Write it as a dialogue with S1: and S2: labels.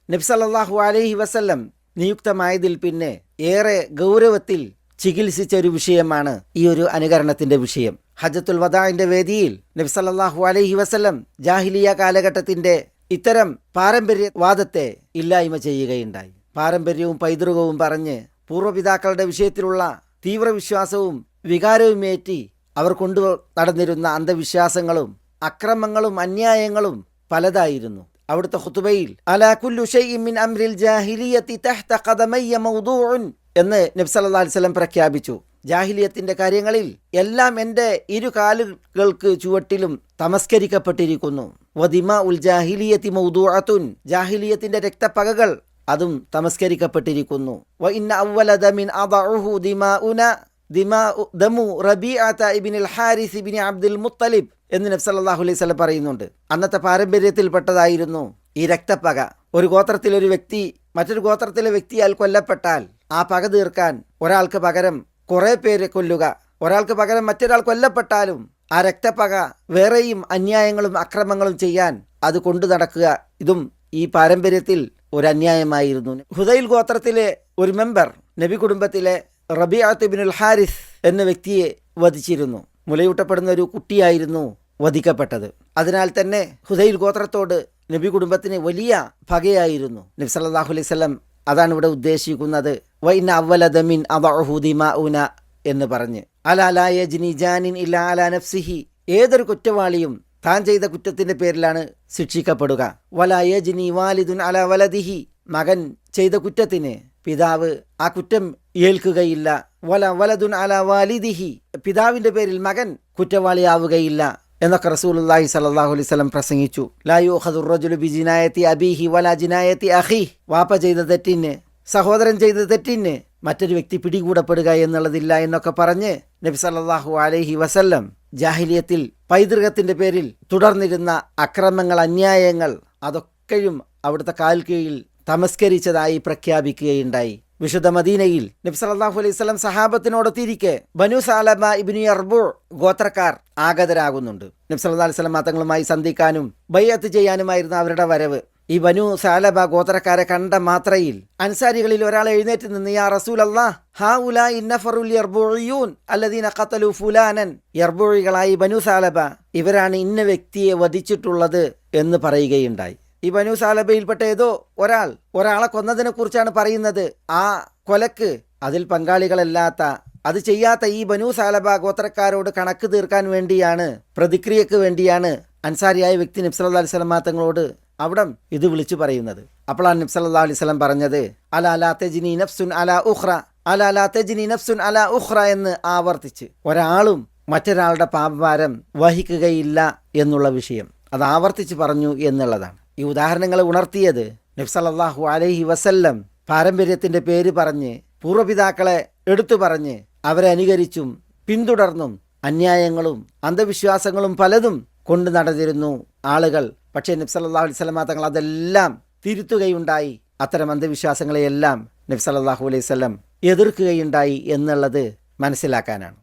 S1: നബി സല്ലല്ലാഹു അലൈഹി വസല്ലം നിയുക്തമായതിൽ പിന്നെ ഏറെ ഗൗരവത്തിൽ ചികിത്സിച്ച ഒരു വിഷയമാണ് ഈ ഒരു അനുകരണത്തിന്റെ വിഷയം. ഹജ്ജത്തുൽ വദാഇന്റെ വേദിയിൽ നബി സല്ലല്ലാഹു അലൈഹി വസല്ലം ജാഹിലിയ കാലഘട്ടത്തിന്റെ ഇത്തരം പാരമ്പര്യവാദത്തെ ഇല്ലായ്മ ചെയ്യുകയുണ്ടായി. പാരമ്പര്യവും പൈതൃകവും പറഞ്ഞ് പൂർവ്വപിതാക്കളുടെ വിഷയത്തിലുള്ള തീവ്രവിശ്വാസവും വികാരവുമേറ്റി അവർ കൊണ്ടു നടന്നിരുന്ന അന്ധവിശ്വാസങ്ങളും അക്രമങ്ങളും അന്യായങ്ങളും പലതായിരുന്നു. അവിടുത്തെ ഖുതുബയിൽ അലാ കുല്ലു ഷൈഇൻ മിൻ അംരിൽ ജാഹിലിയത്തി തഹ്ത ഖദമയ്യ മൗദൂഉൻ എന്ന് നബി സല്ലല്ലാഹു അലൈഹി വസല്ലം പ്രഖ്യാപിച്ചു. ജാഹിലിയത്തിന്റെ കാര്യങ്ങളിൽ എല്ലാം എൻ്റെ ഇരു കാലുകൾക്ക് ചുവട്ടിലും തമസ്കരിക്കപ്പെട്ടിരിക്കുന്നു. വദിമാ ഉൽ ജാഹിലിയത്തി മൗദൂഅത്തുൻ, ജാഹിലിയത്തിന്റെ രക്തപ്പകകൾ അതും തമസ്കരിക്കപ്പെട്ടിരിക്കുന്നു. വ ഇന്ന അവ്വല ദമിൻ അദഉഹു ദമു റബീഅത ഇബ്നുൽ ഹാരിസ് ഇബ്നു അബ്ദുൽ മുത്തലിബ് എന്ന് നബി സല്ലല്ലാഹു അലൈഹി വസല്ലം പറയുന്നുണ്ട്. അന്നത്തെ പാരമ്പര്യത്തിൽപ്പെട്ടതായിരുന്നു ഈ രക്തപ്പക. ഒരു ഗോത്രത്തിലെ ഒരു വ്യക്തി മറ്റൊരു ഗോത്രത്തിലെ വ്യക്തിയാൽ കൊല്ലപ്പെട്ടാൽ ആ പക തീർക്കാൻ ഒരാൾക്ക് പകരം കുറെ പേരെ കൊല്ലുക, ഒരാൾക്ക് പകരം മറ്റൊരാൾ കൊല്ലപ്പെട്ടാലും ആ രക്തപ്പക വേറെയും അന്യായങ്ങളും അക്രമങ്ങളും ചെയ്യാൻ അത് കൊണ്ടു നടക്കുക, ഇതും ഈ പാരമ്പര്യത്തിൽ ഒരു അന്യായമായിരുന്നു. ഹുദൈൽ ഗോത്രത്തിലെ ഒരു മെമ്പർ നബി കുടുംബത്തിലെ റബീഅത്ത് ഇബ്നുൽ ഹാരിസ് എന്ന വ്യക്തിയെ വധിച്ചിരുന്നു. മുലയൂട്ടപ്പെടുന്ന ഒരു കുട്ടിയായിരുന്നു വധിക്കപ്പെട്ടത്. അതിനാൽ തന്നെ ഹുദൈൽ ഗോത്രത്തോട് നബി കുടുംബത്തിന് വലിയ പകയായിരുന്നു. നബി സല്ലല്ലാഹു അലൈഹി വസല്ലം അതാണ് ഇവിടെ ഉദ്ദേശിക്കുന്നത്. വ ഇന്ന അവ്വല ദമിൻ അദഉഹു ദിമാഉന എന്ന് പറഞ്ഞ് അലാ ലാ യജ്നി ജാനിൻ ഇല്ലാ അലാ നഫ്സിഹി, ഏതൊരു കുറ്റവാളിയും താൻ ചെയ്ത കുറ്റത്തിന്റെ പേരിലാണ് ശിക്ഷിക്കപ്പെടുക. വലാ യജ്നി വാലിദുൻ അലാ വലദിഹി, മകൻ ചെയ്ത കുറ്റത്തിന് പിതാവ് ആ കുറ്റം ഏൽക്കുകയില്ല. വല വലദുൻ അലാ വാലിദിഹി, പിതാവിന്റെ പേരിൽ മകൻ കുറ്റവാളിയാവുകയില്ല എന്നൊക്കെ റസൂലുള്ളാഹി സ്വല്ലല്ലാഹു അലൈഹി വസല്ലം പ്രസംഗിച്ചു. ലാ യുഖദു റജുലു ബി ജിനായത്തി അബീഹി വലാ ജിനായത്തി അഖീഹി, വാപ്പ ചെയ്ത തെറ്റിന് സഹോദരൻ ചെയ്ത തെറ്റിന് മറ്റൊരു വ്യക്തി പിടികൂടപ്പെടുക എന്നുള്ളതില്ല എന്നൊക്കെ പറഞ്ഞ് നബി സല്ലല്ലാഹു അലൈഹി വസല്ലം ജാഹിലിയത്തിൽ പൈതൃകത്തിന്റെ പേരിൽ തുടർന്നിരുന്ന അക്രമങ്ങൾ അന്യായങ്ങൾ അതൊക്കെയും അവിടുത്തെ കാൽ കീഴിൽ തമസ്കരിച്ചതായി പ്രഖ്യാപിക്കുകയുണ്ടായി. വിശുദ്ധ മദീനയിൽ നബി സല്ലല്ലാഹു അലൈഹി വസല്ലം സഹാബത്തിനോടൊത്തിരിക്കെ ബനു സഅലബ ഇബ്നു യർബു ഗോത്രക്കാർ ആഗതരാകുന്നുണ്ട്. നബി സല്ലല്ലാഹു അലൈഹി വസല്ലം തങ്ങളുമായി സന്ധിക്കാനും ബൈഅത്ത് ചെയ്യാനുമായിരുന്നു അവരുടെ വരവ്. ഈ ബനു സഅലബ ഗോത്രക്കാരെ കണ്ട മാത്രയിൽ അൻസാരികളിൽ ഒരാൾ എഴുന്നേറ്റ് നിന്ന് യാ റസൂലല്ലാഹ് ഹൗലാഇ നഫറുൽ യർബുഇയൂൻ അല്ലദീന ഖതലു ഫുലാനൻ, യർബുഇകളായി ബനു സഅലബ ഇവരാണ് ഇന്ന വ്യക്തിയെ വധിച്ചിട്ടുള്ളത് എന്ന് പറയുകയുണ്ടായി. ഈ ബനു സഅലബയിൽപ്പെട്ട ഏതോ ഒരാളെ കൊന്നതിനെ കുറിച്ചാണ് പറയുന്നത്. ആ കൊലക്ക് അതിൽ പങ്കാളികളല്ലാത്ത അത് ചെയ്യാത്ത ഈ ബനു സഅലബ ഗോത്രക്കാരോട് കണക്ക് തീർക്കാൻ വേണ്ടിയാണ്, പ്രതിക്രിയക്ക് വേണ്ടിയാണ് അൻസാരിയായ വ്യക്തി നബി സല്ലല്ലാഹു അലൈഹി വസല്ലം തങ്ങളോട് അവിടം ഇത് വിളിച്ചു പറയുന്നത്. അപ്പോഴാണ് നബി സല്ലല്ലാഹു അലൈഹി വസല്ലം പറഞ്ഞത് അലാ ലാ തജ്നി നഫ്സുൻ അലാ ഉഖ്റ, അലാ ലാ തജ്നി നഫ്സുൻ അലാ ഉഖ്റ എന്ന് ആവർത്തിച്ച് ഒരാളും മറ്റൊരാളുടെ പാപഭാരം വഹിക്കുകയില്ല എന്നുള്ള വിഷയം അത് ആവർത്തിച്ച് പറഞ്ഞു എന്നുള്ളതാണ്. ഈ ഉദാഹരണങ്ങൾ ഉണർത്തിയത് നബി സല്ലല്ലാഹു അലൈഹി വസല്ലം പാരമ്പര്യത്തിന്റെ പേര് പറഞ്ഞ് പൂർവ്വപിതാക്കളെ എടുത്തു പറഞ്ഞ് അവരെ അനുകരിച്ചും പിന്തുടർന്നും അന്യായങ്ങളും അന്ധവിശ്വാസങ്ങളും പലതും കൊണ്ടു നടന്നിരുന്നു ആളുകൾ. പക്ഷേ നബി സല്ലല്ലാഹു അലൈഹി വസല്ലം തങ്ങൾ അതെല്ലാം തിരുത്തുകയുണ്ടായി. അത്തരം അന്ധവിശ്വാസങ്ങളെയെല്ലാം നബി സല്ലല്ലാഹു അലൈഹി വസല്ലം എതിർക്കുകയുണ്ടായി എന്നുള്ളത് മനസ്സിലാക്കാനാണ്.